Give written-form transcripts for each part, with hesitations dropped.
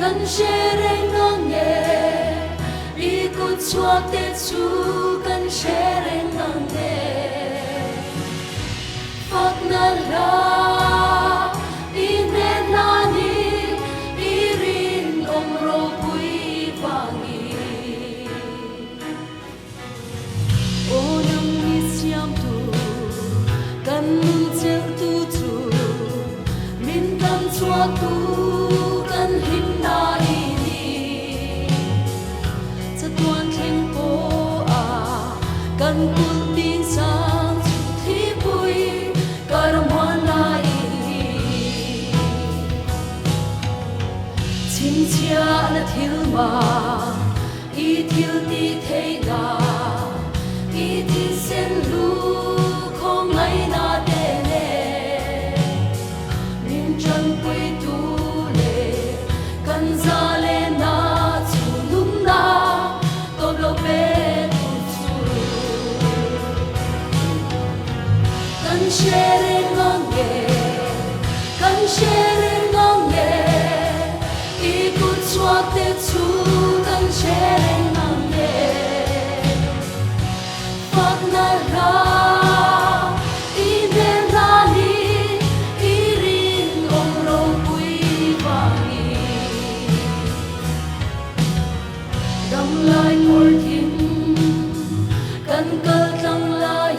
kan sharing nge ikut suate su kan sharing nge fak na la inenani irin omro pui vangi onam nisyam tu kan cel tu tu min kan suatu kan himna ini satuan tempo kan putih sang thi pui karamwana ini cincia na thilma I thil ti theina I ti sen lu khong ngai na de le min chan pui tu kan zale na chu lum na to lo pe tu chu kan shere nge kan shere nge I kut swat te chu kan shere nge fak na ra lai ngor thim kan kal tlang lai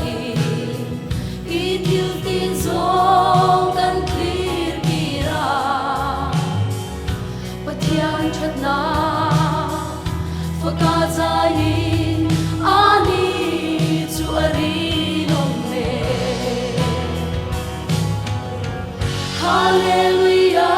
I thil tin zong kan clear kira pathian that na faka zain ani chu ari nom me hallelujah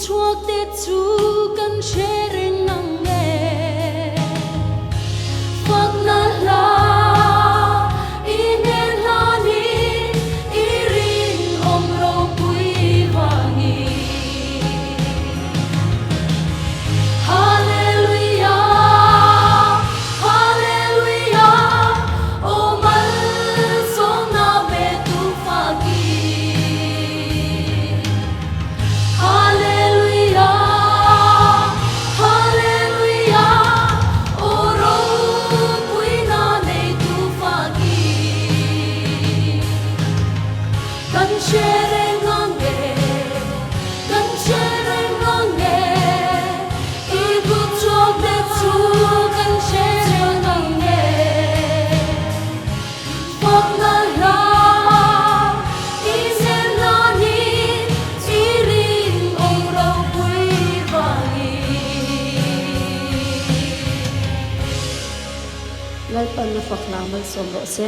chuak te chu kan sharing nge fak na la inen la ni irin omro pui vangi hallelujah hallelujah o mal song na be tu fagi lai pan na fakna mal som ro se